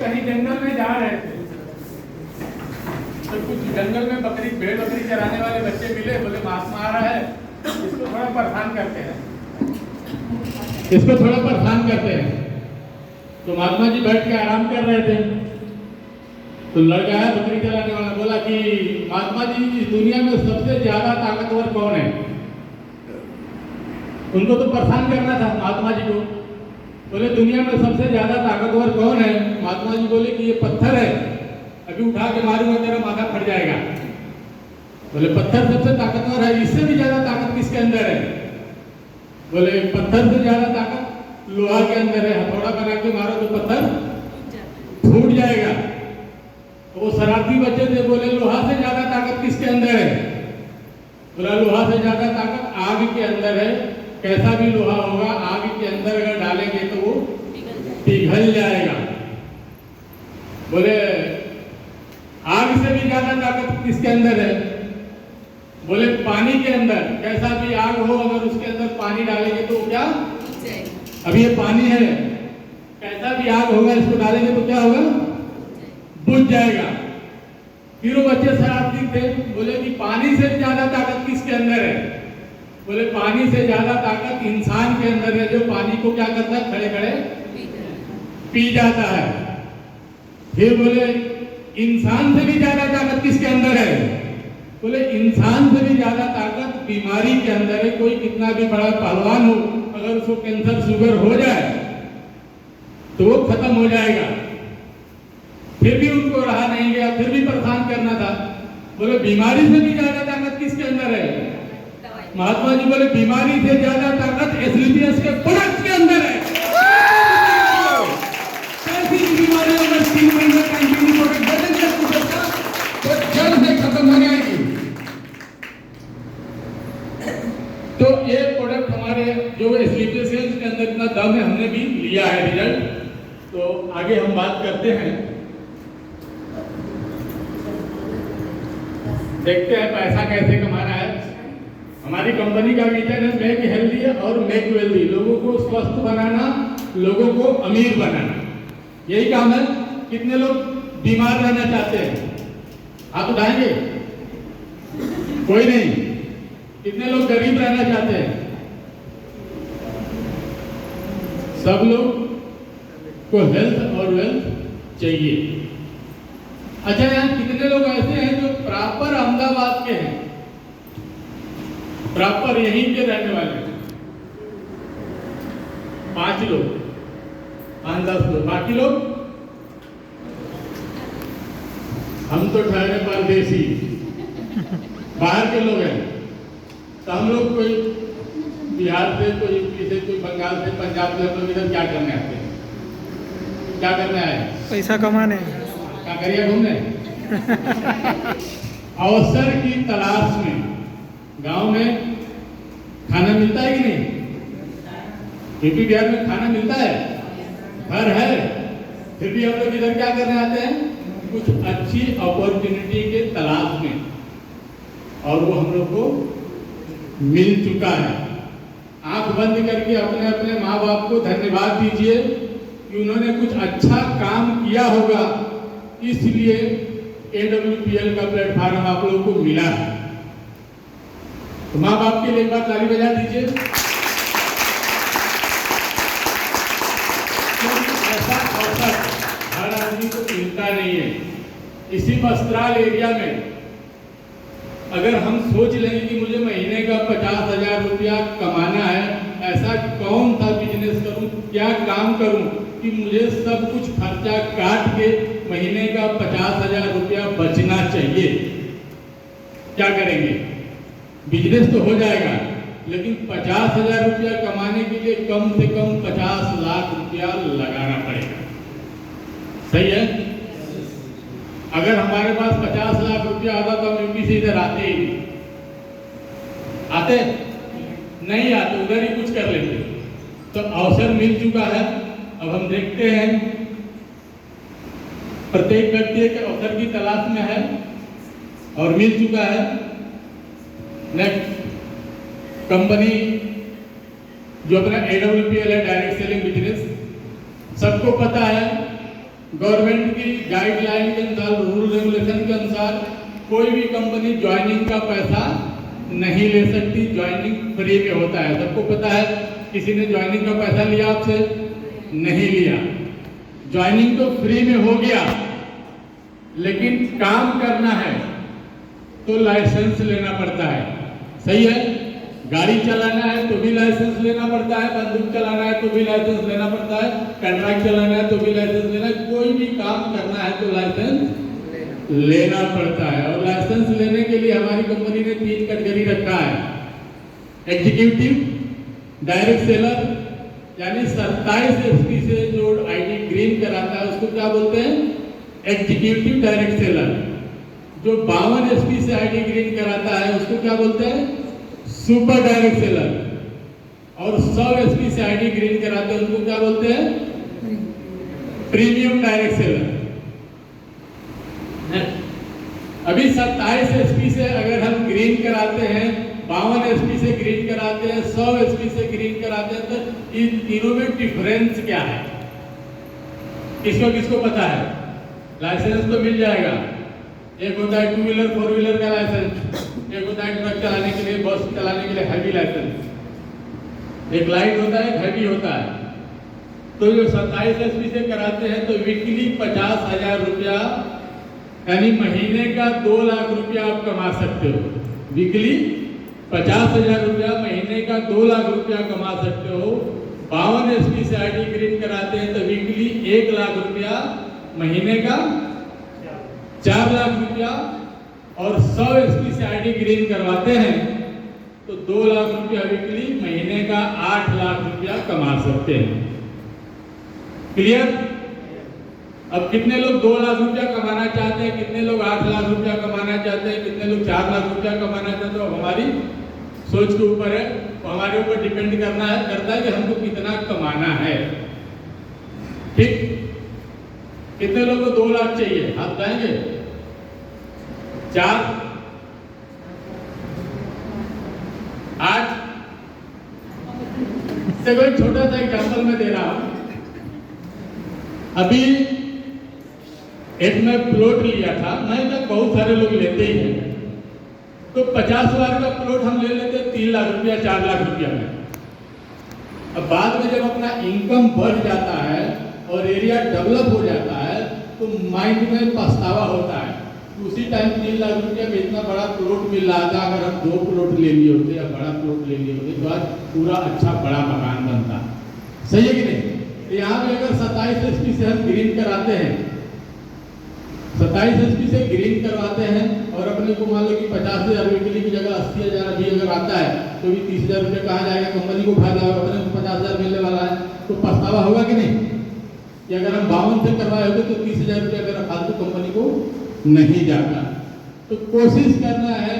कहीं जंगल में जा रहे थे तो कुछ जंगल में भेड़ बकरी चराने वाले बच्चे मिले, बोले महात्मा आ रहा है, इसको थोड़ा परेशान करते हैं, इसको थोड़ा परेशान करते हैं। तो महात्मा जी बैठ के आराम कर रहे थे, तो लड़का है बकरी चलाने वाला, बोला कि महात्मा जी इस दुनिया में सबसे ज्यादा ताकतवर कौन है? उनको तो परेशान करना था महात्मा जी को। बोले दुनिया में सबसे ज्यादा ताकतवर कौन है? महात्मा जी बोले कि ये पत्थर है, अभी उठा के मारूंगा तेरा माथा फट जाएगा। बोले पत्थर सबसे ताकतवर है, इससे भी ज्यादा ताकत किसके अंदर है? बोले पत्थर से ज्यादा ताकत लोहा के अंदर है, हथौड़ा बना के मारो तो पत्थर फूट जाएगा। वो शरारती बच्चे थे, बोले लोहा से ज्यादा ताकत किसके अंदर है? बोला लोहा से ज्यादा ताकत आग के अंदर है, कैसा भी लोहा होगा आग के अंदर अगर डालेंगे तो वो पिघल जाएगा। बोले आग से भी ज्यादा ताकत किसके अंदर है? बोले पानी के अंदर, कैसा भी आग हो अगर उसके अंदर पानी डालेंगे तो क्या? अभी ये पानी है, कैसा भी आग होगा इसको डालेंगे तो क्या होगा? बुझ जाएगा। फिर वो बच्चे शरारती थे, बोले कि पानी से ज्यादा ताकत किसके अंदर है? बोले पानी से ज्यादा ताकत इंसान के अंदर है, जो पानी को क्या करता है? खड़े खड़े पी जाता है। फिर बोले इंसान से भी ज्यादा ताकत किसके अंदर है? बोले इंसान से भी ज्यादा ताकत बीमारी के अंदर है। कोई कितना भी बड़ा पहलवान हो, अगर उसको कैंसर शुगर हो जाए तो वो खत्म हो जाएगा। फिर भी उनको रहा नहीं गया, फिर भी परेशान करना था। बोले बीमारी से भी ज्यादा ताकत किसके अंदर है? महात्मा जी बोले बीमारी से ज्यादा ताकत एस्क्लेपियस के प्रोडक्ट के अंदर है। कैसी बीमारियों में 3 महीने का एंटीबॉडी प्रोडक्ट बदल सकता तो जल्द से खत्म हो जाएगी। तो ये प्रोडक्ट हमारे जो एस्क्लेपियस के अंदर इतना दम है, हमने भी लिया है रिजल्ट। तो आगे हम बात करते हैं, देखते हैं पैसा कैसे कमाना है। हमारी कंपनी का विजन है मेक हेल्दी और मेक वेल्दी, लोगों को स्वस्थ बनाना, लोगों को अमीर बनाना, यही काम है। कितने लोग बीमार रहना चाहते हैं? हाथ उठाएंगे? कोई नहीं। कितने लोग गरीब रहना चाहते हैं? सब लोग को हेल्थ और वेल्थ चाहिए। अच्छा, यहाँ कितने लोग ऐसे हैं जो प्रॉपर अहमदाबाद के हैं, प्रॉपर यहीं के रहने वाले हैं? 5 लोग, 5-10 लोग। बाकी लोग हम तो ठहरे परदेसी, बाहर के लोग हैं। तो हम लोग कोई बिहार से, कोई यूपी से, कोई बंगाल से, पंजाब से, हम लोग इधर क्या करने आते हैं? क्या करने आए? पैसा कमाने। क्या करिए? घूमने। अवसर की तलाश में। गांव में खाना मिलता है कि नहीं? यूपी बिहार में खाना मिलता है, घर है, फिर भी हम लोग इधर क्या करने आते हैं? कुछ अच्छी अपॉर्चुनिटी के तलाश में, और वो हम लोग को मिल चुका है। आंख बंद करके अपने अपने माँ बाप को धन्यवाद दीजिए कि उन्होंने कुछ अच्छा काम किया होगा, इसलिए AWPL का प्लेटफॉर्म आप लोगों को मिला है। तो माँ बाप के लिए एक बार ताली बजा दीजिए। ऐसा अवसर हर आदमी को मिलता नहीं है। इसी वस्त्राल एरिया में अगर हम सोच लेंगे कि मुझे महीने का 50,000 रुपया कमाना है, ऐसा कौन सा बिजनेस करूं, क्या काम करूं कि मुझे सब कुछ खर्चा काट के महीने का 50,000 रुपया बचना चाहिए, क्या करेंगे? बिजनेस तो हो जाएगा, लेकिन 50,000 रुपया कमाने के लिए कम से कम 50 लाख रुपया लगाना पड़ेगा। सही है? अगर हमारे पास 50 लाख रुपया आता तो हम यूपी से इधर आते ही आते नहीं आते, उधर ही कुछ कर लेते। तो अवसर मिल चुका है। अब हम देखते हैं, प्रत्येक व्यक्ति एक अवसर की तलाश में है और मिल चुका है। नेक्स्ट, कंपनी जो अपना AWPL है, डायरेक्ट सेलिंग बिजनेस, सबको पता है गवर्नमेंट की गाइडलाइन के अनुसार, रूल रेगुलेशन के अनुसार कोई भी कंपनी ज्वाइनिंग का पैसा नहीं ले सकती। ज्वाइनिंग फ्री में होता है, सबको पता है। किसी ने ज्वाइनिंग का पैसा लिया आपसे? नहीं लिया। ज्वाइनिंग तो फ्री में हो गया, लेकिन काम करना है तो लाइसेंस लेना पड़ता है। सही है? गाड़ी चलाना है तो भी लाइसेंस लेना पड़ता है, बंदूक चलाना है तो भी लाइसेंस लेना पड़ता है, कंट्रैक्ट चलाना है तो भी लाइसेंस लेना है। कोई भी काम करना है तो लाइसेंस लेना पड़ता है। और लाइसेंस लेने के लिए हमारी कंपनी ने 3 कैटेगरी रखा है। एग्जीक्यूटिव, डायरेक्ट सेलर, यानी 27 एसपी से जो आईडी ग्रीन कराता है उसको क्या बोलते हैं? Executive direct seller. जो 52 एसपी से आईडी ग्रीन कराता है उसको क्या बोलते हैं? Super direct seller. और 100 एसपी से आईडी ग्रीन कराते हैं उनको क्या बोलते हैं? Premium direct seller. अभी 27 एसपी से अगर हम ग्रीन कराते हैं, 52 एसपी से ग्रीन कराते हैं, 100 एसपी से ग्रीन कराते हैं, तो इन तीनों में डिफरेंस क्या है? किसको किसको पता है? लाइसेंस तो मिल जाएगा। एक होता है 2 व्हीलर 4 व्हीलर का लाइसेंस, एक होता है ट्रक चलाने के लिए, बस चलाने के लिए हैवी लाइसेंस। एक लाइट होता है, एक हैवी होता है। तो जो 27 एसपी से कराते हैं तो वीकली 50,000 रुपया, यानी महीने का 2 लाख रुपया आप कमा सकते हो। वीकली 50,000 रुपया, महीने का 2 लाख रुपया कमा सकते हो। 52 एसपी से आईडी ग्रीन कराते हैं तो वीकली 1 लाख रुपया, महीने का 4 लाख रुपया। और 100 एसपी से आईडी ग्रीन करवाते हैं तो 2 लाख रुपया वीकली, महीने का 8 लाख रुपया कमा सकते हैं। क्लियर? अब कितने लोग 2 लाख रुपया कमाना चाहते हैं, कितने लोग 8 लाख रुपया कमाना चाहते हैं, कितने लोग 4 लाख रुपया कमाना चाहते हैं? तो हमारी सोच के ऊपर है, तो हमारे ऊपर डिपेंड करता है कि हमको कितना कमाना है। ठीक? कितने लोगों को 2 लाख चाहिए? हाथ उठाएंगे? 4, 8? देखो एक छोटा सा एग्जाम्पल मैं दे रहा हूं। अभी एक मैं प्लॉट लिया था, नहीं तो बहुत सारे लोग लेते ही हैं। तो 50 लाख का प्लॉट हम ले लेते 3 लाख रुपया 4 लाख रुपया में। अब बाद में जब अपना इनकम बढ़ जाता है और एरिया डेवलप हो जाता है तो माइंड में पछतावा होता है। उसी टाइम 3 लाख रुपया में इतना बड़ा प्लॉट मिल रहा था, अगर हम 2 प्लॉट ले लिए होते या बड़ा प्लॉट ले लिए होते तो आज पूरा अच्छा बड़ा मकान बनता। सही है कि नहीं? यहाँ पे अगर 27 एसपी से हम ग्रीन कराते हैं, 27 एसपी से ग्रीन करवाते हैं और अपने को मान लो कि 50,000 वीकली की जगह 80,000 अभी अगर आता है तो भी 30,000 रुपये कहाँ जाएगा? कंपनी को फायदा होगा, अपने को 50,000 मिलने वाला है। तो पछतावा होगा कि नहीं? कि अगर हम 52 से करवाए होते तो 30,000 रुपये अगर फालतू कंपनी को नहीं जाता। तो कोशिश करना है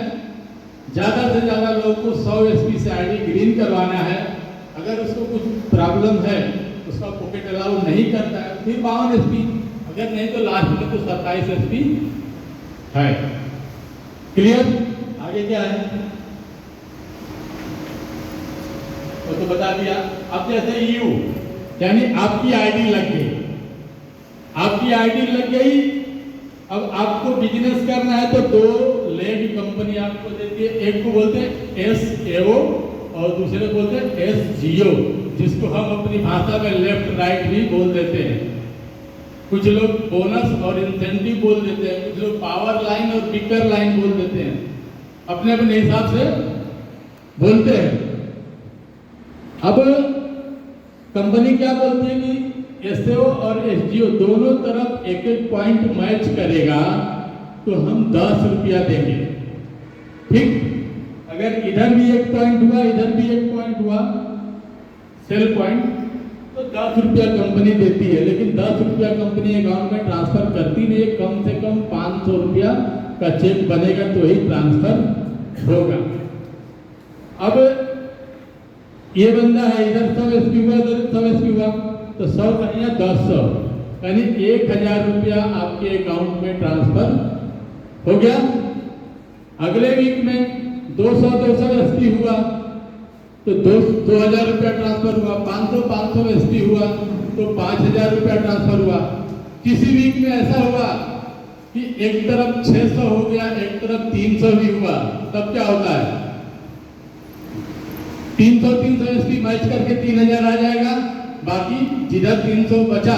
ज़्यादा से ज़्यादा लोगों को 100 एसपी से आईडी ग्रीन करवाना है। अगर उसको कुछ प्रॉब्लम है, उसका पॉकेट अलाउ नहीं करता है, फिर 52 एसपी, अगर नहीं तो लास्ट में तो 27 एसपी है। क्लियर? आगे क्या है तो बता दिया। अब जैसे यू, यानी आपकी आईडी लग गई, आपकी आईडी लग गई। अब आपको बिजनेस करना है तो 2 लेग कंपनी आपको देती है। एक को बोलते हैं SAO और दूसरे को बोलते हैं SGO, जिसको हम अपनी भाषा में लेफ्ट राइट भी बोल देते हैं। कुछ लोग बोनस और इंसेंटिव बोल देते हैं, कुछ लोग पावर लाइन और पिकर लाइन बोल देते हैं, अपने अपने हिसाब से बोलते हैं। अब कंपनी क्या बोलती है कि SAO और SGO दोनों तरफ 1-1 पॉइंट मैच करेगा तो हम 10 रुपया देंगे। ठीक? अगर इधर भी 1 पॉइंट हुआ, इधर भी 1 पॉइंट हुआ, सेल पॉइंट, तो 10 रुपया कंपनी देती है। लेकिन 10 रुपया कंपनी अकाउंट में ट्रांसफर करती नहीं है, कम से कम 500 रुपया का चेक बनेगा तो ही ट्रांसफर होगा। अब ये बंदा है, इधर 100 एसपी हुआ, इधर 100 एसपी हुआ, तो 100 कहीं 1000, यानी 1000 रुपया आपके अकाउंट में ट्रांसफर हो गया। अगले वीक में 200 एसपी हुआ तो 2000 रुपया ट्रांसफर हुआ, 500 एसपी हुआ तो 5000 रुपया ट्रांसफर हुआ। किसी वीक में ऐसा हुआ कि एक तरफ 600 हो गया, एक तरफ 300 भी हुआ, तब क्या होता है? 300 एसपी मैच करके 3000 आ जाएगा, बाकी जिधर 300 बचा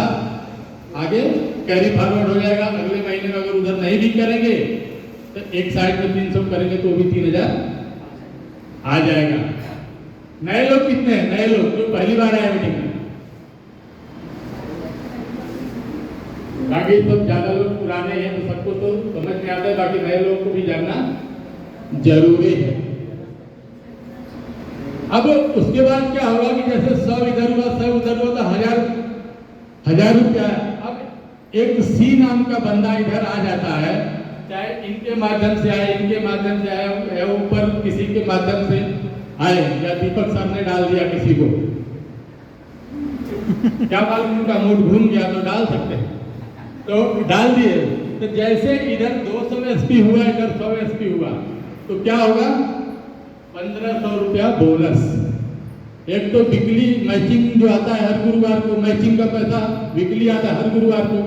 आगे कैरी फॉरवर्ड हो जाएगा। अगले महीने में अगर उधर नहीं भी करेंगे तो एक साइड में 300 करेंगे तो भी 3000 आ जाएगा। नए लोग कितने हैं? नए लोग जो पहली बार आए मीटिंग में, बाकी सब ज्यादा लोग पुराने हैं तो सबको तो समझ में आता है, बाकी नए लोगों को भी जानना जरूरी है। अब उसके बाद क्या होगा कि जैसे 100 इधर हुआ 100 उधर हुआ तो 1000 रुपया। अब एक सी नाम का बंदा इधर आ जाता है, चाहे इनके माध्यम से आए, इनके माध्यम से आए, या ऊपर किसी के माध्यम से आए, या दीपक सर ने डाल दिया किसी को, क्या मालूम उनका मूड घूम गया तो डाल सकते हैं, तो डाल दिए। तो जैसे इधर 200 एसपी हुआ, इधर 100 एसपी हुआ, तो क्या होगा? 1500 रुपया बोनस। एक तो वीकली मैचिंग जो आता है हर गुरुवार को, मैचिंग का पैसा वीकली आता है हर गुरुवार को,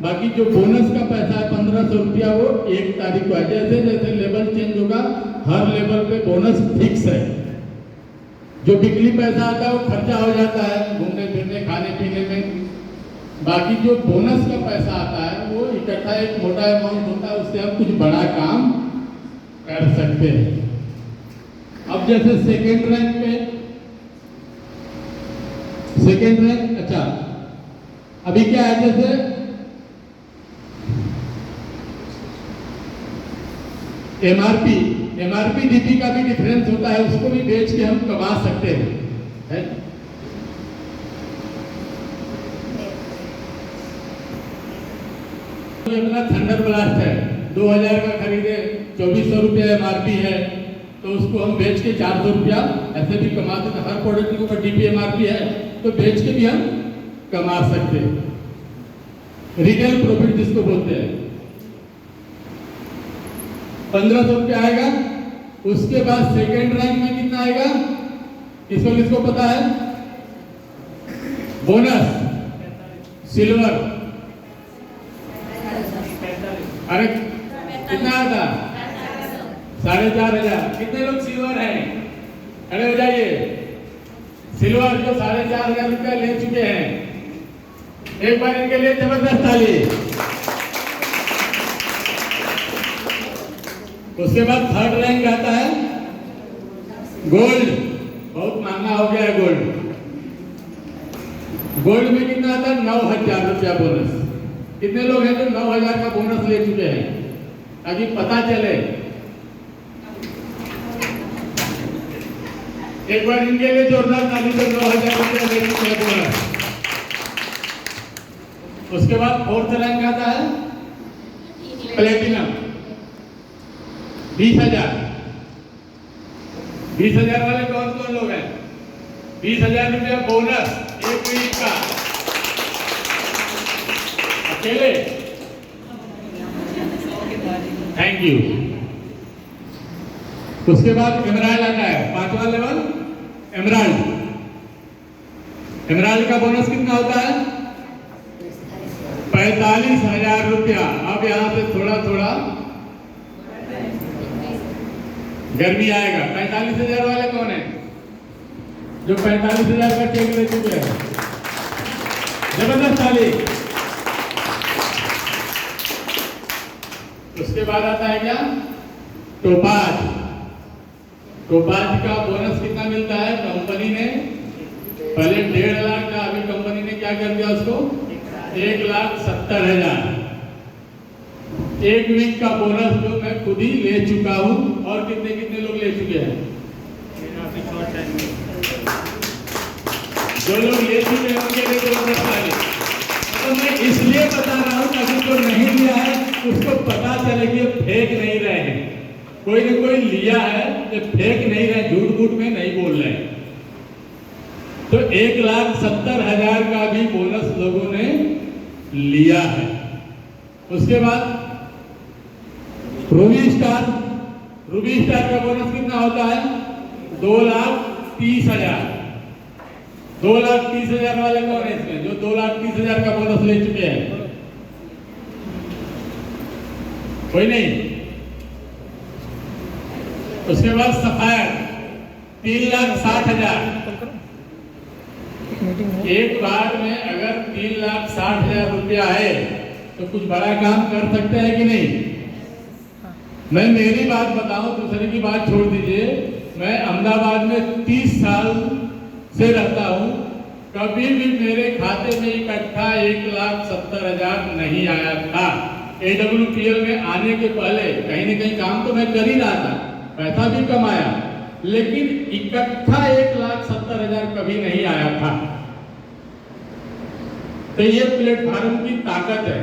बाकी जो बोनस का पैसा है 1500 रुपया वो 1 तारीख को है। जैसे जैसे लेवल चेंज होगा हर लेवल पे बोनस फिक्स है। जो वीकली पैसा आता है वो खर्चा हो जाता है घूमने फिरने खाने पीने में, बाकी जो बोनस का पैसा आता है वो इकट्ठा एक मोटा अमाउंट होता है, उससे हम कुछ बड़ा काम कर सकते हैं। अब जैसे सेकेंड रैंक पे, सेकेंड रैंक, अच्छा अभी क्या है, जैसे एमआरपी डीपी का भी डिफरेंस होता है, उसको भी बेच के हम कमा सकते हैं, है? अपना थंडर ब्लास्ट है 2000 का खरीदे, 2400 रुपया एमआरपी है, तो उसको हम बेच के 400 रुपया ऐसे भी कमा सकते। हर प्रोडक्ट के ऊपर डीपी एमआरपी है तो बेच के भी हम कमा सकते हैं। रिटेल प्रॉफिट जिसको बोलते हैं 1500 रुपया आएगा। उसके बाद सेकेंड रैंक में कितना आएगा? किसको किसको पता है? बोनस सिल्वर, अरे कितना आता? 4500। कितने लोग सिल्वर हैं? खड़े हो जाइए। सिल्वर जो 4500 रुपया ले चुके हैं, एक बार इनके लिए जबरदस्त ताली। उसके बाद थर्ड रैंक आता है गोल्ड। बहुत महंगा हो गया है गोल्ड। गोल्ड में कितना आता है? 9000 रुपया बोनस। कितने लोग हैं जो 9000 का बोनस ले चुके हैं? ताकि पता चले। एक बार इनके लिए जोरदार ताली दो, 9000 रुपया ले चुके हैं बोनस। उसके बाद फोर्थ रैंक आता है प्लेटिनम, 20,000। 20,000 वाले कौन कौन लोग हैं? 20,000 रुपया बोनस एक वीक का, अकेले। Thank you. उसके बाद एमराल्ड आता है, 5वां लेवल एमराल्ड। एमराल्ड का बोनस कितना होता है? 45,000 रुपया। अब यहां से थोड़ा थोड़ा गर्मी आएगा। 45,000 वाले कौन है जो 45,000 का चेक ले चुके हैं? जबरदस्त ताली। उसके बाद आता है क्या? टोपाज। टोपाज का बोनस कितना मिलता है? कंपनी ने पहले 1.5 लाख का, अभी कंपनी ने क्या कर दिया उसको? 1,70,000। एक वीक का बोनस जो मैं खुद ही ले चुका हूं। और कितने कितने लोग ले चुके हैं? जो लोग ले चुके हैं उनके लिए जबरदस्त ताली। तो मैं इसलिए बता रहा हूं ताकि जो नहीं लिया है उसको पता चले कि फेक नहीं रहे हैं। कोई न कोई लिया है, ये फेक नहीं रहे, झूठ मूठ में नहीं बोल रहे। तो 1,70,000 का भी बोनस लोगों ने लिया है। उसके बाद रूबी स्टार। रूबी स्टार का बोनस कितना होता है? 2,30,000। 2,30,000 वाले कौन है इसमें जो 2,30,000 का बोनस ले चुके हैं? कोई नहीं। उसके बाद सफायर 3,60,000। एक बार में अगर 3,60,000 रुपया है तो कुछ बड़ा काम कर सकते हैं कि नहीं? मैं मेरी बात बताऊं, दूसरे की बात छोड़ दीजिए। मैं अहमदाबाद में 30 साल से रहता हूं, कभी भी मेरे खाते में इकट्ठा 1,70,000 नहीं आया था। AWPL में आने के पहले कहीं न कहीं काम तो मैं कर ही रहा था, पैसा भी कमाया, लेकिन इकट्ठा 1,70,000 कभी नहीं आया था। तो ये प्लेटफॉर्म की ताकत है।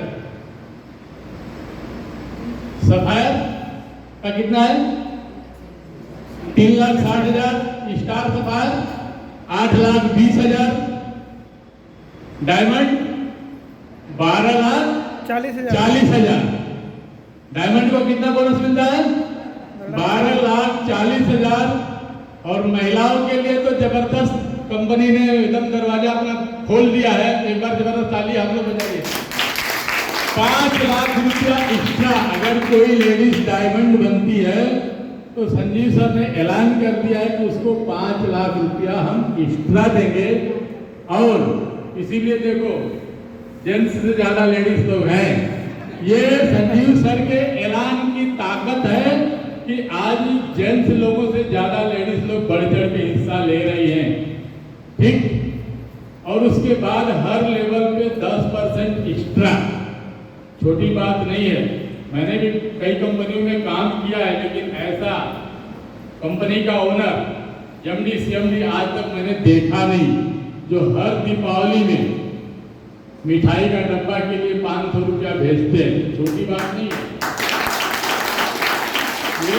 सफायर का कितना है? 3,60,000। Star sapphire 8,20,000। डायमंड 12,40,000। डायमंड को कितना बोनस मिलता है? 12,40,000। और महिलाओं के लिए तो जबरदस्त कंपनी ने एकदम दरवाजा अपना खोल दिया है। एक बार जबरदस्त ताली आप लोग बजाइए। 5 लाख रुपया एक्स्ट्रा। अगर कोई लेडीज डायमंड बनती है तो संजीव सर ने ऐलान कर दिया है कि उसको 5 लाख रुपया हम एक्स्ट्रा देंगे। और इसीलिए देखो, जेंट्स से ज्यादा लेडीज लोग हैं। ये संजीव सर के ऐलान की ताकत है कि आज जेंट्स लोगों से ज्यादा लेडीज लोग बढ़ चढ़ के हिस्सा ले रही हैं। ठीक। और उसके बाद हर लेवल पे 10% एक्स्ट्रा। छोटी बात नहीं है। मैंने भी कई कंपनियों में काम किया है, लेकिन ऐसा कंपनी का ओनर, MD, CMD आज तक मैंने देखा नहीं, जो हर दीपावली में मिठाई का डब्बा के लिए 500 रुपया भेजते हैं। छोटी बात नहीं है। ये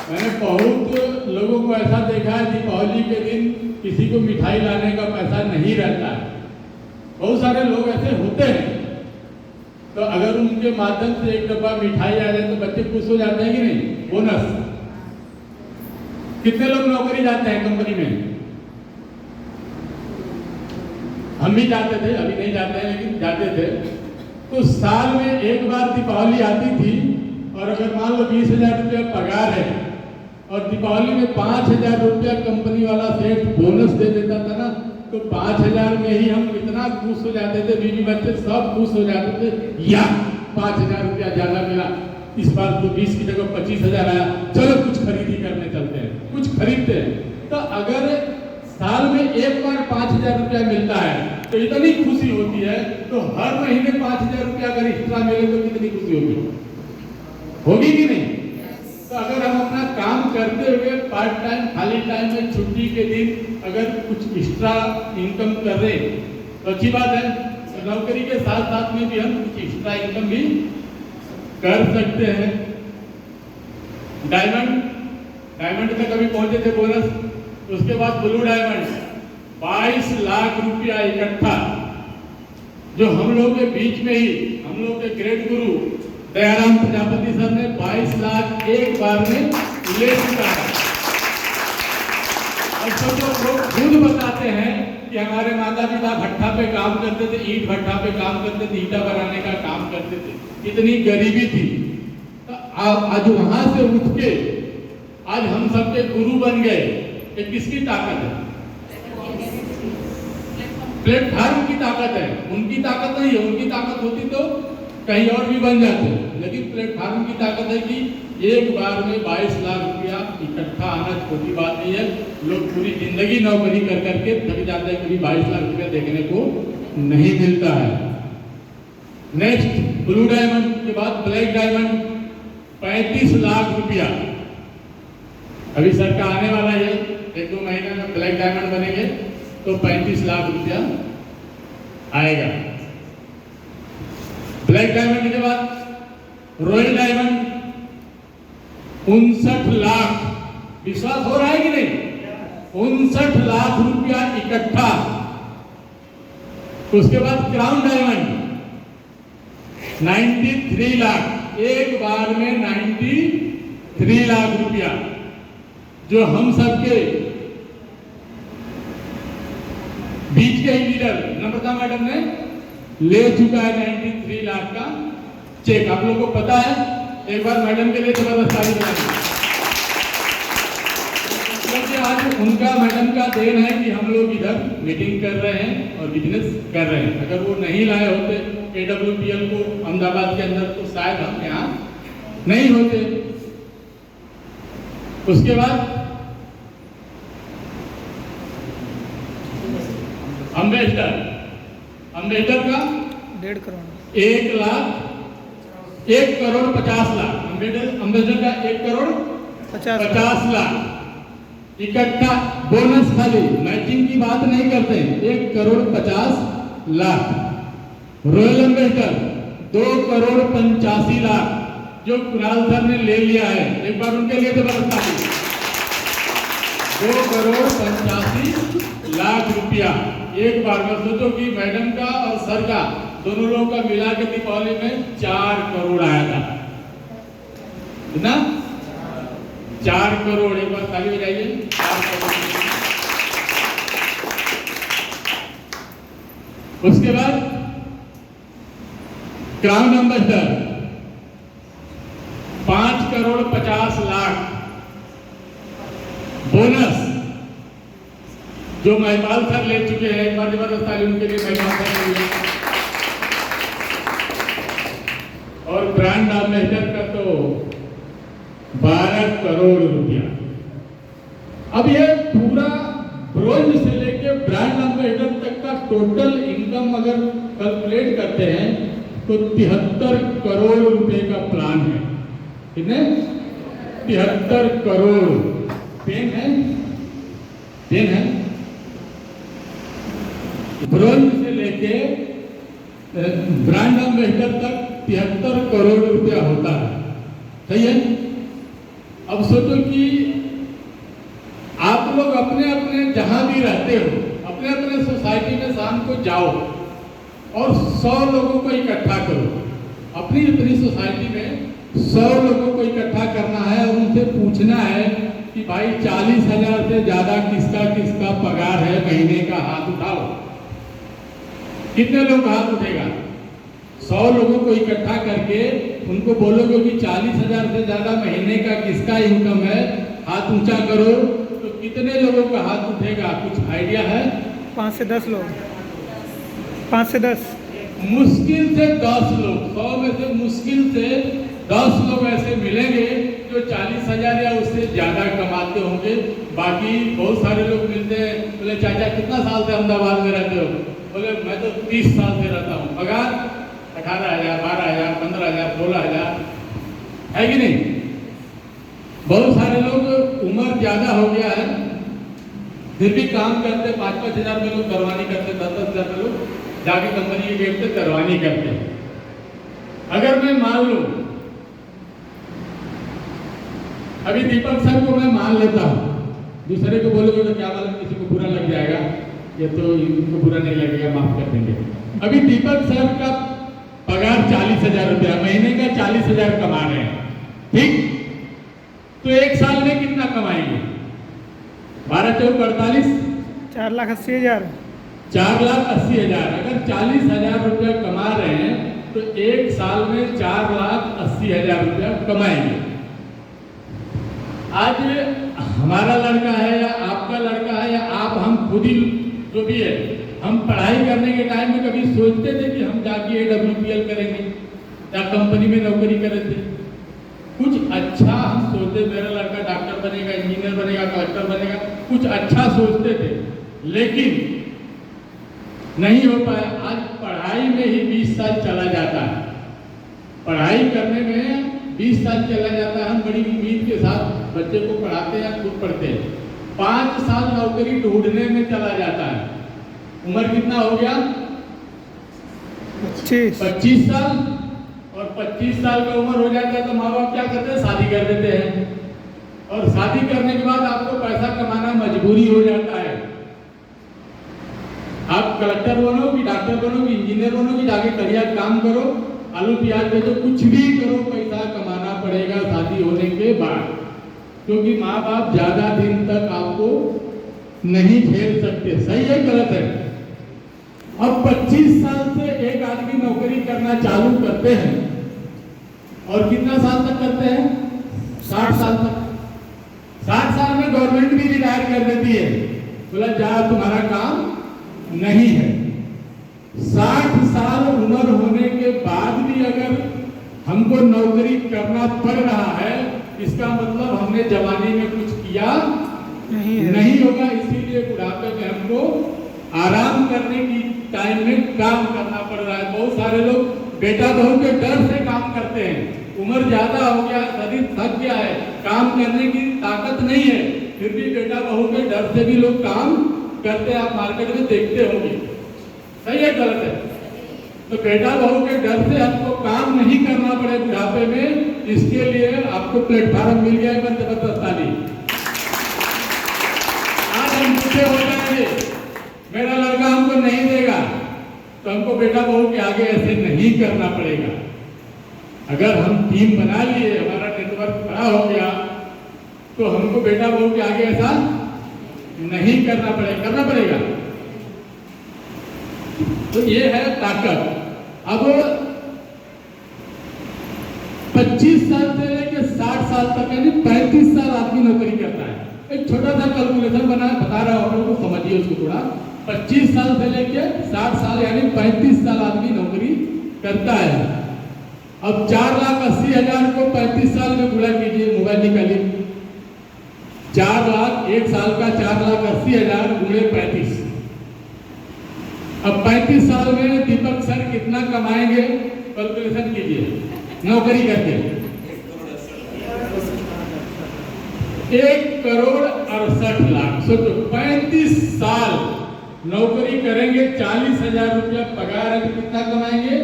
मैंने बहुत लोगों को ऐसा देखा है, दीपावली के दिन किसी को मिठाई लाने का पैसा नहीं रहता है। बहुत सारे लोग ऐसे होते हैं। तो अगर उनके माध्यम से एक डब्बा मिठाई आ जाए तो बच्चे खुश हो जाते हैं कि नहीं? बोनस। कितने लोग नौकरी जाते हैं कंपनी में? हम भी जाते थे, अभी नहीं जाते हैं लेकिन जाते थे। तो साल में एक बार दीपावली आती थी, और अगर मान लो 20,000 रुपया पगार है और दीपावली में 5,000 रुपया कंपनी वाला सेठ बोनस दे देता था ना, तो 5,000 में ही हम इतना खुश हो जाते थे, बीवी बच्चे सब खुश हो जाते थे। या 5,000 रुपया ज्यादा मिला, इस बार तो 20 की जगह 25,000 आया, चलो कुछ खरीदी करने चलते हैं, कुछ खरीदते हैं। तो अगर साल में एक बार 5,000 रुपया मिलता है तो इतनी खुशी होती है। तो हर महीने 5,000 रुपया अगर एक्स्ट्रा मिले तो कितनी खुशी होगी? होगी कि नहीं? तो अगर हम अपना काम करते हुए पार्ट टाइम, खाली टाइम में, छुट्टी के दिन अगर कुछ एक्स्ट्रा इनकम कर रहे तो अच्छी बात है। तो नौकरी के साथ साथ में भी हम कुछ एक्स्ट्रा इनकम भी कर सकते हैं। डायमंड तक अभी पहुंचे थे बोनस। उसके बाद ब्लू डायमंड 22 लाख रुपया इकट्ठा, जो हम लोग के बीच में ही हम लोग के ग्रेट गुरु दयाराम प्रजापति सर ने 22 लाख एक बार में ले चुका है। और सब लोग खुद बताते हैं कि हमारे माता पिता भट्ठा पे काम करते थे, ईंट भट्ठा पे काम करते थे, ईंटा बनाने का काम करते थे, इतनी गरीबी थी। तो आज वहां से उठ के आज हम सबके गुरु बन गए। ये किसकी ताकत है? प्लेटफॉर्म की ताकत है। उनकी ताकत नहीं है। उनकी ताकत होती तो कहीं और भी बन जाते, लेकिन प्लेटफॉर्म की ताकत है कि एक बार में 22 लाख रुपया इकट्ठा आना छोटी बात नहीं है। लोग पूरी जिंदगी नौकरी कर करके थक जाते हैं, कभी 22 लाख रुपया देखने को नहीं मिलता है। नेक्स्ट ब्लू डायमंड के बाद ब्लैक डायमंड 35 लाख रुपया। अभी सर का आने वाला है, 1-2 महीने में ब्लैक डायमंड बनेंगे तो 35 लाख रुपया आएगा। ब्लैक डायमंड के बाद रॉयल डायमंड 59 लाख। विश्वास हो रहा है कि नहीं? 59 लाख रुपया इकट्ठा। उसके बाद क्राउन डायमंड 93 लाख, एक बार में 93 लाख रुपया, जो हम सबके बीच के ही लीडर नम्रता मैडम ने ले चुका है 93 लाख का चेक। आप लोगों को पता है, एक बार मैडम के लिए जबरदस्त ताली बजाइए, क्योंकि आज उनका, मैडम का देन है कि हम लोग इधर मीटिंग कर रहे हैं और बिजनेस कर रहे हैं। अगर वो नहीं लाए होते AWPL को अहमदाबाद के अंदर तो शायद हम यहाँ नहीं होते। उसके बाद अम्बेडकर का 1.5 करोड़ 1 करोड़ 50 लाख, अम्बेडकर का 1 करोड़ 50 लाख इकट्ठा बोनस, खाली मैचिंग की बात नहीं करते, 1 करोड़ 50 लाख। रॉयल अम्बेडकर 2 करोड़ 85 लाख जो कुणाल सर ने ले लिया है, एक बार उनके लिए जबरदस्त ताली। 2 करोड़ 85 लाख रुपया एक बार में। सोचो कि मैडम का और सर का दोनों लोगों का मिला के दीपावली में 4 करोड़ आया था, कितना? 4 करोड़। एक बार ताली बजाइए। 4 करोड़। उसके बाद crown ambassador 5 crore 50 lakh bonus जो महिपाल सर ले चुके हैं। एक बार जबरदस्त ताली उनके लिए महिपाल सर के लिए। और ब्रांड एम्बेसडर का तो 12 करोड़ रुपया। अब ये पूरा ब्रोंज से लेके ब्रांड एम्बेसडर तक का टोटल इनकम अगर कैलकुलेट करते हैं तो 73 करोड़ रुपए का प्लान है। कितने? 73 करोड़। पेन है, पेन है। ब्रोंज से लेके ब्रांड एम्बेसडर तक 73 करोड़ रुपया होता है, सही है। अब सोचो कि आप लोग अपने अपने जहां भी रहते हो, अपने अपने सोसाइटी में शाम को जाओ और 100 लोगों को इकट्ठा करो। अपनी अपनी सोसाइटी में 100 लोगों को इकट्ठा करना है और उनसे पूछना है कि भाई 40,000 से ज्यादा किसका किसका पगार है महीने का, हाथ उठाओ। कितने लोग हाथ उठेगा? 100 लोगों को इकट्ठा करके उनको बोलोगे कि 40,000 से ज्यादा महीने का किसका इनकम है, हाथ ऊंचा करो, तो कितने लोगों का हाथ उठेगा? कुछ आइडिया है? 5 से 10 लोग, 5 से 10, मुश्किल से 10 लोग। 100 में से मुश्किल से 10 लोग ऐसे मिलेंगे जो 40,000 या उससे ज्यादा कमाते होंगे। बाकी बहुत सारे लोग मिलते हैं, बोले चाचा कितना साल से अहमदाबाद में रहते हो? बोले मैं तो 30 साल से रहता हूँ। पगार 18,000, 12,000, 15,000, 16,000, है कि नहीं? बहुत सारे लोग उम्र ज्यादा हो गया है फिर भी काम करते, 5-5 हजार में लोग करवानी करते, 10-10 हजार में लोग जाके कंपनी के गेट से करवानी करते हैं। अगर मैं मान लूं, अभी दीपक सर को मैं मान लेता हूं, दूसरे को बोलोगे तो क्या मालूम किसी को बुरा लग जाएगा, ये तो इनको बुरा नहीं लगेगा, माफ कर देंगे। अभी दीपक सर का पगार 40,000 रुपया, महीने का 40,000 कमा रहे हैं, ठीक? तो एक साल में कितना कमाएंगे? 12 चौक 48, 4,80,000, 4,80,000। अगर 40,000 रुपया कमा रहे हैं तो एक साल में 4,80,000 रुपया कमाएंगे। आज हमारा लड़का है या आपका लड़का है या आप, हम खुद ही जो भी है, हम पढ़ाई करने के टाइम में कभी सोचते थे कि हम जाके AWPL करेंगे या कंपनी में नौकरी करेंगे? कुछ अच्छा हम सोचते, मेरा लड़का डॉक्टर बनेगा, इंजीनियर बनेगा, कलेक्टर बनेगा, कुछ अच्छा सोचते थे, लेकिन नहीं हो पाया। आज पढ़ाई में ही 20 साल चला जाता है, पढ़ाई करने में 20 साल चला जाता है। हम बड़ी उम्मीद के साथ बच्चे को पढ़ाते हैं, खुद पढ़ते हैं। 5 साल नौकरी ढूंढने में चला जाता है। उम्र कितना हो गया? 25 साल। और 25 साल का उम्र हो जाता है तो माँ बाप क्या करते हैं? शादी कर देते हैं। और शादी करने के बाद आपको पैसा कमाना मजबूरी हो जाता है। आप कलेक्टर बनो कि डॉक्टर बनो कि इंजीनियर बनो कि जाके करिया काम करो, आलू प्याज बेचो, कुछ भी करो, पैसा कमाना पड़ेगा शादी होने के बाद, क्योंकि माँ बाप ज्यादा दिन तक आपको नहीं झेल सकते। सही है गलत है? अब 25 साल से एक आदमी नौकरी करना चालू करते हैं और कितना साल तक करते हैं? 60 साल तक। 60 साल में गवर्नमेंट भी रिटायर कर देती है, बोला जा तुम्हारा काम नहीं है। 60 साल उम्र होने के बाद भी अगर हमको नौकरी करना पड़ रहा है, इसका मतलब हमने जवानी में कुछ किया नहीं होगा। इसीलिए बुढ़ापे में हमको आराम करने की टाइम में काम करना पड़ रहा है। बहुत सारे लोग बेटा बहू के डर से काम करते हैं, उम्र ज्यादा हो गया, शरीर थक गया है, काम करने की ताकत नहीं है, फिर भी बेटा बहू के डर से भी लोग काम करते हैं। आप मार्केट में देखते होंगे, सही है गलत है? तो बेटा बहू के डर से हमको काम नहीं करना पड़े बुढ़ापे में, इसके लिए आपको प्लेटफॉर्म मिल गया है जबरदस्त ताली। आज हम पूछे हो जाएंगे, मेरा लड़का हमको नहीं देगा, तो हमको बेटा बहू के आगे ऐसे नहीं करना पड़ेगा। अगर हम टीम बना लिए, हमारा नेटवर्क बड़ा हो गया, तो हमको बेटा बहू के आगे ऐसा नहीं करना पड़ेगा। तो ये है ताकत। अब 25 साल से लेकर 60 साल तक यानी 35 साल आदमी नौकरी करता है। एक छोटा सा कैलकुलेशन बता रहा हूं, आप लोगों को समझिए उसको थोड़ा। 25 साल से लेकर 60 साल यानी 35 साल आदमी नौकरी करता है। अब 4,80,000 को 35 साल में गुणा कीजिए, मोबाइल निकालिए। 4 लाख, एक साल का 4,80,000 गुणे 35। अब 35 साल में दीपक सर कितना कमाएंगे, कैलकुलेशन कीजिए नौकरी करके। 1,68,00,000। सोचो 35 साल नौकरी करेंगे, 40,000 रुपया पगार है, तो कितना कमाएंगे?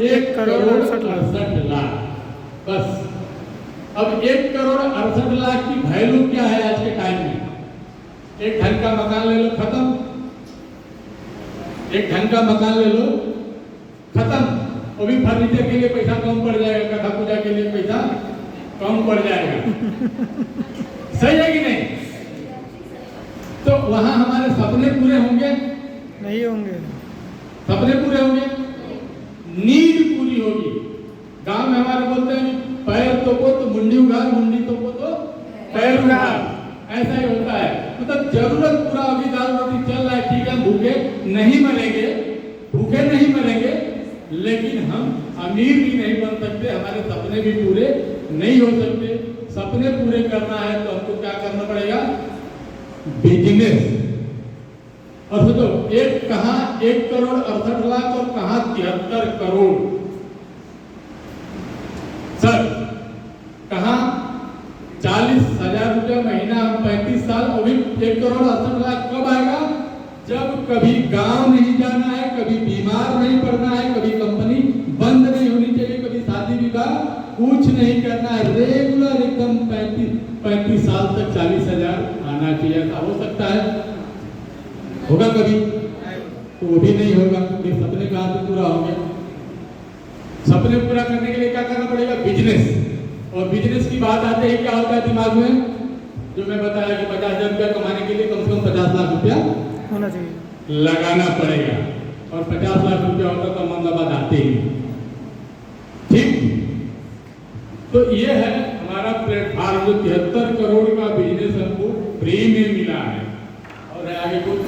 1,68,00,000। बस। अब 1,68,00,000 की वैल्यू क्या है आज के टाइम में? एक ढंग का मकान ले लो, खत्म। एक ढंग का मकान ले लो, खत्म। वो भी फर्नीचर के लिए पैसा कम पड़ जाएगा, कथा पूजा के लिए पैसा कम पड़ जाएगा। सही है कि नहीं? तो वहां हमारे सपने पूरे होंगे? नहीं होंगे। सपने पूरे होंगे, नींद पूरी होगी। गांव में हमारे बोलते हैं पैर तोपो तो मुंडी उघार, मुंडी तोपो तो पैर उघार। ऐसा ही होता है, मतलब जरूरत पूरा। अभी दाल रोटी चल रहा है, ठीक है, भूखे नहीं मरेंगे, भूखे नहीं मरेंगे, लेकिन हम अमीर भी नहीं बन सकते, हमारे सपने भी पूरे नहीं हो सकते। सपने पूरे करना है तो हमको क्या करना पड़ेगा? बिजनेस। और सोचो, एक कहां 1,68,00,000 और कहां 73 करोड़। सर कहां 40,000 रुपया महीना, हम 35 साल, और भी 1,68,00,000 कब आएगा? जब कभी गांव नहीं जाना है, कभी बीमार नहीं पड़ना है, कभी कंपनी बंद नहीं होनी चाहिए, कभी शादी विवाह कुछ नहीं करना है, रेगुलर एकदम 35 साल तक 40,000 आना चाहिए। ऐसा हो सकता है? होगा कभी? तो वो भी नहीं होगा। ये सपने कहां से पूरा होंगे? सपने पूरा करने के लिए क्या करना पड़ेगा? बिजनेस। और बिजनेस की बात आते ही क्या होता है दिमाग में? जो मैं बताया कि 50,000 रुपया कमाने के लिए कम से कम 50 लाख रुपया होना चाहिए, लगाना पड़ेगा। और 50 लाख रुपया होता तो अहमदाबाद आते ही। ठीक, तो ये है हमारा प्लेटफॉर्म, जो 73 करोड़ का बिजनेस हमको फ्री में मिला है। और आगे कुछ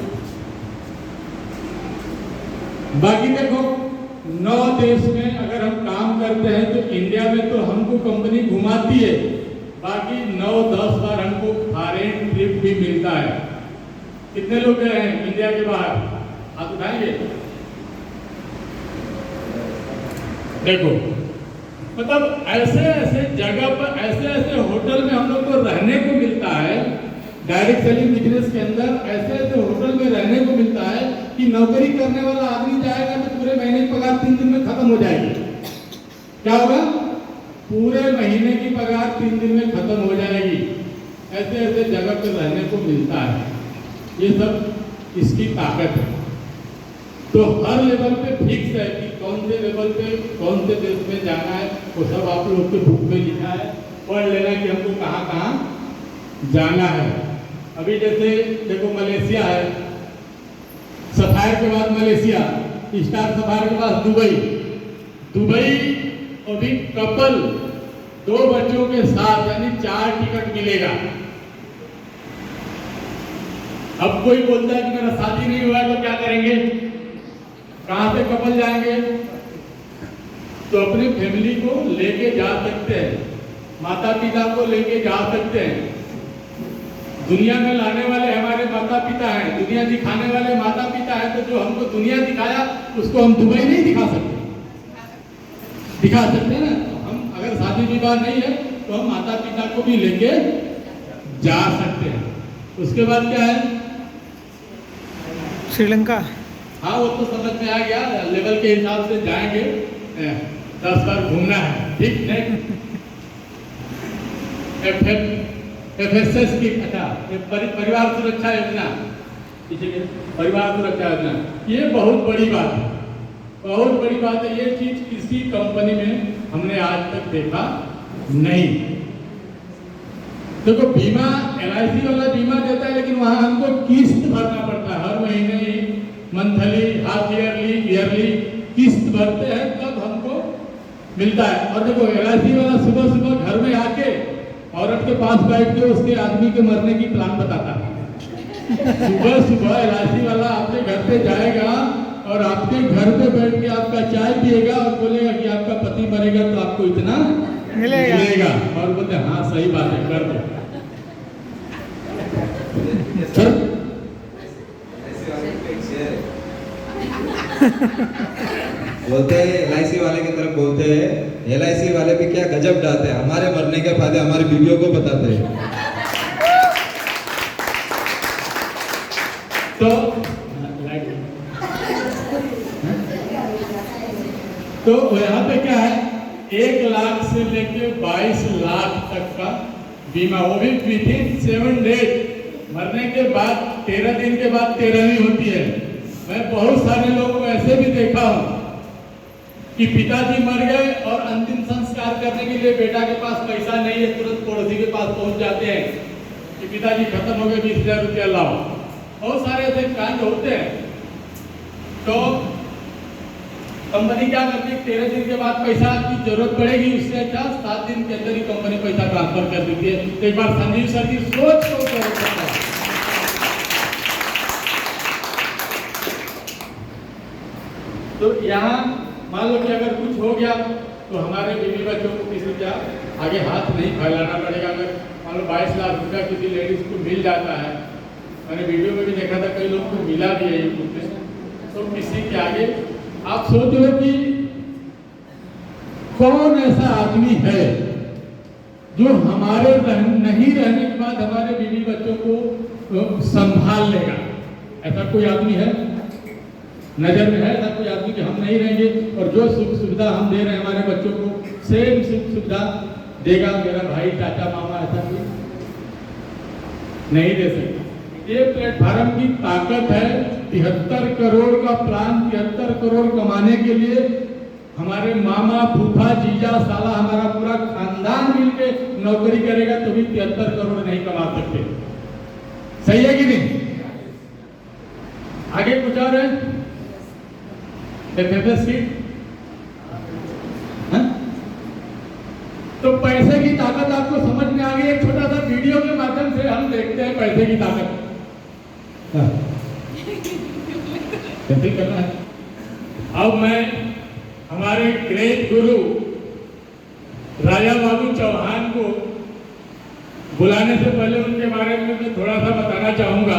बाकी देखो, 9 देश में अगर हम काम करते हैं तो इंडिया में तो हमको कंपनी घुमाती है, बाकी 9-10 बार हमको फॉरेन ट्रिप भी मिलता है। कितने लोग गए हैं इंडिया के बाहर? हाथ उठाएंगे। देखो, मतलब ऐसे ऐसे जगह पर, ऐसे ऐसे होटल में हम लोग को रहने को मिलता है। डायरेक्ट सेलिंग बिजनेस के अंदर ऐसे ऐसे होटल में रहने को मिलता है कि नौकरी करने वाला आदमी जाएगा तो पूरे महीने की पगार 3 दिन में खत्म हो जाएगी। क्या होगा? पूरे महीने की पगार 3 दिन में खत्म हो जाएगी। ऐसे ऐसे जगह पर रहने को मिलता है। ये सब इसकी ताकत है। तो हर लेवल पे फिक्स है कि कौन से लेवल पे कौन से देश में जाना है, वो सब आप लोग के बुक में लिखा है, पढ़ लेना कि हमको कहाँ कहाँ जाना है। अभी जैसे देखो, मलेशिया है, सफायर के बाद मलेशिया, स्टार सफायर के बाद दुबई। दुबई अभी कपल 2 बच्चों के साथ यानी 4 टिकट मिलेगा। अब कोई बोलता है कि मेरा शादी नहीं हुआ है तो क्या करेंगे, कहां से कपल जाएंगे? तो अपनी फैमिली को लेके जा सकते हैं, माता पिता को लेके जा सकते हैं। दुनिया में लाने वाले हमारे माता पिता हैं, दुनिया दिखाने वाले माता पिता हैं। तो जो हमको दुनिया दिखाया उसको हम दुबई नहीं दिखा सकते, दिखा सकते हैं ना। तो हम अगर शादी विवाह नहीं है तो हम माता पिता को भी लेके जा सकते हैं। उसके बाद क्या है, श्रीलंका। हाँ वो तो समझ में आ गया, लेवल के हिसाब से जाएंगे, 10 बार घूमना है, ठीक है। FSS की परिवार सुरक्षा योजना, परिवार सुरक्षा योजना, ये बहुत बड़ी बात है, बहुत बड़ी बात है। ये चीज किसी कंपनी में हमने आज तक देखा नहीं। देखो बीमा LIC वाला बीमा देता है, लेकिन वहां हमको किस्त भरना पड़ता है, हर महीने ही, मंथली, हाफ ईयरली किस्त भरते हैं तब हमको मिलता है। और देखो LIC वाला सुबह सुबह घर में आके औरत के पास बैठ के उसके आदमी के मरने की प्लान बताता है। सुबह सुबह LIC वाला आपके घर पे जाएगा और आपके घर पे बैठ के आपका चाय पिएगा और बोलेगा कि आपका पति मरेगा तो आपको इतना मिलेगा। और बोलते हाँ सही बात है, कर दो। बोलते हैं LIC वाले की तरफ, बोलते हैं LIC वाले भी क्या गजब डालते हैं, हमारे मरने के फायदे हमारी बीवियों को बताते हैं। तो यहाँ पे क्या है, 1 लाख से लेके 22 लाख तक का बीमा, वो भी विथिन 7 डेज, मरने के बाद 13 दिन के बाद 13वीं होती है। मैं बहुत सारे लोगों को ऐसे भी देखा हूँ कि पिताजी मर गए और अंतिम संस्कार करने के लिए बेटा के पास पैसा नहीं है, तुरंत पड़ोसी के पास पहुंच जाते हैं कि पिताजी खत्म हो गए, 20,000 रुपया लाओ। बहुत सारे ऐसे कांड होते हैं। तो कंपनी क्या करती है, 13 दिन के बाद पैसा की जरूरत पड़ेगी, उससे अच्छा 7 दिन के अंदर ही कंपनी पैसा ट्रांसफर कर देती है। तो एक बार संजीव सर की सोच को करो। तो यहाँ मान लो कि अगर कुछ हो गया तो हमारे बीवी बच्चों को किसी का आगे हाथ नहीं फैलाना पड़ेगा। अगर मान लो 22 लाख रुपया किसी लेडीज को मिल जाता है, मैंने वीडियो में भी देखा था, कई लोग को मिला भी है यूट्यूब में, तो किसी के आगे आप सोच लो कि कौन ऐसा आदमी है जो हमारे नहीं रहने के बाद हमारे बीवी बच्चों को संभाल लेगा। ऐसा कोई आदमी है नजर में, है ऐसा कोई आदमी कि हम नहीं रहेंगे और जो सुख सुविधा हम दे रहे हैं हमारे बच्चों को सेम सुख सुविधा देगा मेरा भाई, चाचा, मामा? ऐसा कोई नहीं दे सकता। ये प्लेटफॉर्म की ताकत है। 73 करोड़ का प्लान, 73 करोड़ कमाने के लिए हमारे मामा, फूफा, जीजा, साला, हमारा पूरा खानदान मिलके नौकरी करेगा तो भी 73 करोड़ नहीं कमा सकते। सही है कि नहीं? आगे कुछ और है? तो पैसे की ताकत आपको समझ में आ गई। एक छोटा सा वीडियो के माध्यम से हम देखते हैं पैसे की ताकत कैसे करना है। अब मैं हमारे ग्रेट गुरु राजा बाबू चौहान को बुलाने से पहले उनके बारे में मैं थोड़ा सा बताना चाहूंगा।